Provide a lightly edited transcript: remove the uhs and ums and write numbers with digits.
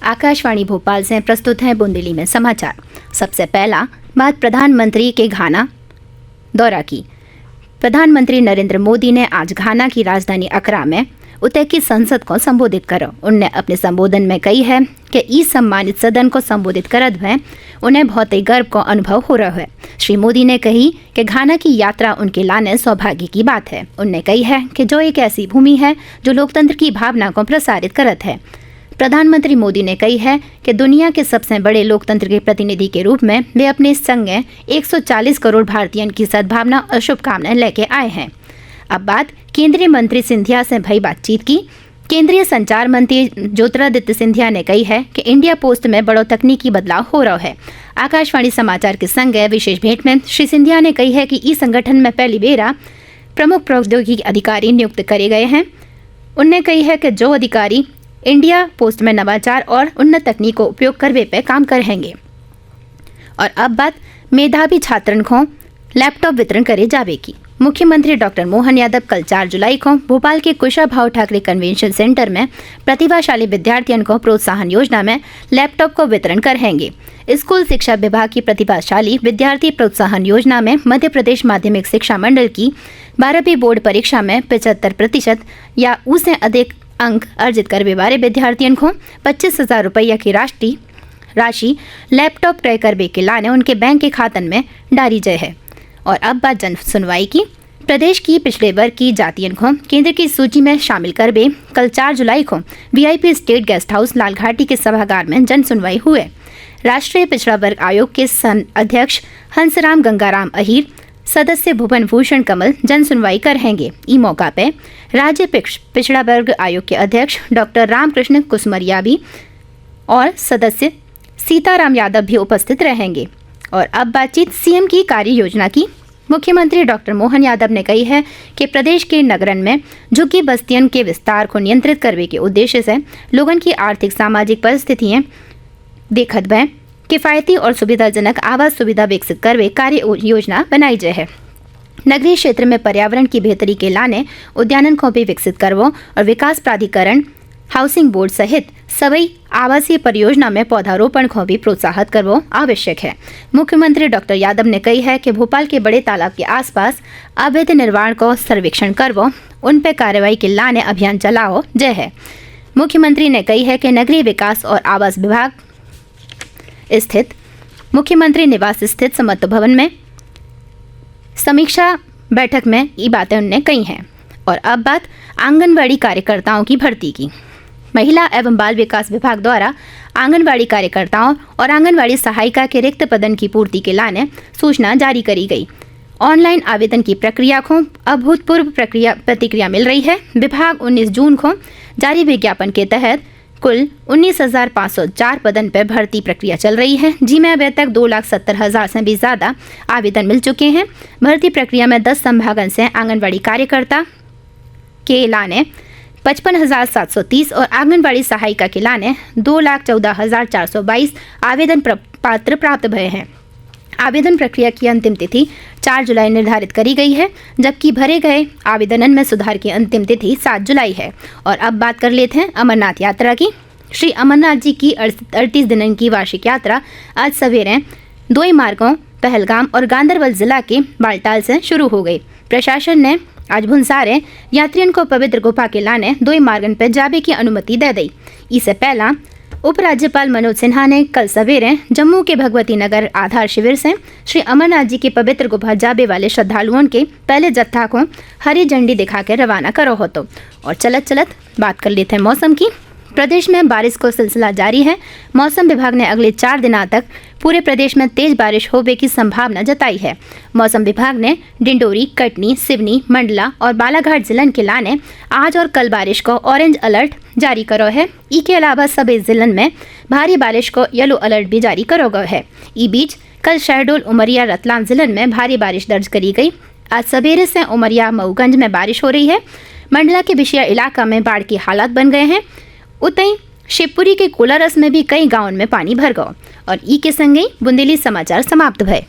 आकाशवाणी भोपाल से प्रस्तुत है बुंदेली में समाचार। सबसे पहला बात प्रधानमंत्री के घाना दौरा की। प्रधानमंत्री नरेंद्र मोदी ने आज घाना की राजधानी अक्रा में उतर की संसद को संबोधित करो। उनने अपने संबोधन में कही है कि इस सम्मानित सदन को संबोधित करते हुए उन्हें बहुत ही गर्व का अनुभव हो रहा है। श्री मोदी ने कही कि घाना की यात्रा उनके लाने सौभाग्य की बात है। उनने कही है कि जो एक ऐसी भूमि है जो लोकतंत्र की भावना को प्रसारित करत है। प्रधानमंत्री मोदी ने कही है कि दुनिया के सबसे बड़े लोकतंत्र के प्रतिनिधि के रूप में वे अपने संग 140 करोड़ भारतीयों की सद्भावना और शुभकामनाएं लेके आए हैं। अब बात केंद्रीय मंत्री सिंधिया से भई बातचीत की। केंद्रीय संचार मंत्री ज्योतिरादित्य सिंधिया ने कही है कि इंडिया पोस्ट में बड़ो तकनीकी बदलाव हो रहा है। आकाशवाणी समाचार के संग विशेष भेंट में श्री सिंधिया ने कही है कि इस संगठन में पहली बेरा प्रमुख प्रौद्योगिकी अधिकारी नियुक्त करे गए हैं। उनने कही है कि जो अधिकारी इंडिया पोस्ट में नवाचार और उन्नत तकनीक को उपयोग करवे पे काम करेंगे। और अब बात मेधावी छात्रन को लैपटॉप वितरण करे जावे की। मुख्यमंत्री डॉक्टर मोहन यादव कल 4 जुलाई को भोपाल के कुशाभाऊ ठाकरे कन्वेंशन सेंटर में प्रतिभाशाली विद्यार्थियों को प्रोत्साहन योजना में लैपटॉप को वितरण करेंगे। स्कूल शिक्षा विभाग की प्रतिभाशाली विद्यार्थी प्रोत्साहन योजना में मध्य प्रदेश माध्यमिक शिक्षा मंडल की 12वीं बोर्ड परीक्षा में 75% या उससे अधिक अंक अर्जित करने वाले विद्यार्थियों को 25,000 रुपया की राशि लैपटॉप क्रय करने के लाने उनके बैंक के खातन में डाली जाए है। और अब बात जन सुनवाई की। प्रदेश की पिछड़े वर्ग की जातियों को केंद्र की सूची में शामिल करके कल 4 जुलाई को VIP state guest house Lalghati के सभागार में जन सुनवाई हुए। राष्ट्रीय पिछड़ा वर्ग आयोग के अध्यक्ष हंसराम गंगाराम अहीर, सदस्य भुवन भूषण कमल जन सुनवाई करेंगे। ई मौका पे राज्य पिछड़ा वर्ग आयोग के अध्यक्ष डॉक्टर रामकृष्ण कुसमरिया भी और सदस्य सीताराम यादव भी उपस्थित रहेंगे। और अब बातचीत सीएम की कार्य योजना की। मुख्यमंत्री डॉक्टर मोहन यादव ने कही है कि प्रदेश के नगरन में झुग्गी बस्तियों के विस्तार को नियंत्रित करने के उद्देश्य से लोगों की आर्थिक सामाजिक परिस्थितियां देखत हुए किफ़ायती और सुविधाजनक आवास सुविधा विकसित करवे कार्य योजना बनाई जाए है। नगरीय क्षेत्र में पर्यावरण की बेहतरी के लाने उद्यानन को भी विकसित करवो और विकास प्राधिकरण हाउसिंग बोर्ड सहित सभी आवासीय परियोजना में पौधारोपण को भी प्रोत्साहित करवो आवश्यक है। मुख्यमंत्री डॉक्टर यादव ने कही है कि भोपाल के बड़े तालाब के आसपास अवैध निर्माण को सर्वेक्षण करवो, उन पर कार्रवाई के लाने अभियान चलाओ जय है। मुख्यमंत्री ने कही है कि नगरीय विकास और आवास विभाग स्थित मुख्यमंत्री निवास स्थित समत्व भवन में समीक्षा बैठक में ये बातें उन्होंने कही हैं। और अब बात आंगनवाड़ी कार्यकर्ताओं की भर्ती की। महिला एवं बाल विकास विभाग द्वारा आंगनवाड़ी कार्यकर्ताओं और आंगनवाड़ी सहायिका के रिक्त पदन की पूर्ति के लाने सूचना जारी करी गई। ऑनलाइन आवेदन की प्रक्रिया को अभूतपूर्व प्रतिक्रिया मिल रही है। विभाग 19 जून को जारी विज्ञापन के तहत कुल 19,504 पदन पर भर्ती प्रक्रिया चल रही है, जिसमें अभी तक 2,70,000 से भी ज़्यादा आवेदन मिल चुके हैं। भर्ती प्रक्रिया में 10 संभागन से आंगनवाड़ी कार्यकर्ता के लाने 55,730 और आंगनवाड़ी सहायिका के लाने 2,14,422 आवेदन पात्र प्राप्त भये हैं। आवेदन प्रक्रिया की अंतिम तिथि 4 जुलाई निर्धारित करी गई है, जबकि भरे गए आवेदनन में सुधार की अंतिम तिथि 7 जुलाई है। और अब बात कर लेते हैं अमरनाथ यात्रा की। श्री अमरनाथ जी की 38 दिनों की वार्षिक यात्रा आज सवेरे 2 मार्गों पहलगाम और गांधरबल जिला के बालटाल से शुरू हो गई। प्रशासन ने आज भुनसारे यात्रियों को पवित्र गुफा के लाने 2 मार्गन पर जाने की अनुमति दे दी। इससे पहला उपराज्यपाल मनोज सिन्हा ने कल सवेरे जम्मू के भगवती नगर आधार शिविर से श्री अमरनाथ जी के पवित्र गुफा जाबे वाले श्रद्धालुओं के पहले जत्था को हरी झंडी दिखाकर रवाना करो हो। तो और चलत बात कर लेते हैं मौसम की। प्रदेश में बारिश को सिलसिला जारी है। मौसम विभाग ने अगले 4 दिनों तक पूरे प्रदेश में तेज बारिश होने की संभावना जताई है। मौसम विभाग ने डिंडोरी, कटनी, सिवनी, मंडला और बालाघाट जिलन के लाने आज और कल बारिश को ऑरेंज अलर्ट जारी करो है। इसके अलावा सभी जिलन में भारी बारिश को येलो अलर्ट भी जारी करो गया है। इस बीच कल शहडोल, उमरिया, रतलाम जिलन में भारी बारिश दर्ज करी गई। आज सवेरे से उमरिया, मऊगंज में बारिश हो रही है। मंडला के बिशिया इलाका में बाढ़ की हालात बन गए हैं। उतई शिवपुरी के कोलारस में भी कई गांवों में पानी भर गया। और ई के संगे बुंदेली समाचार समाप्त भये।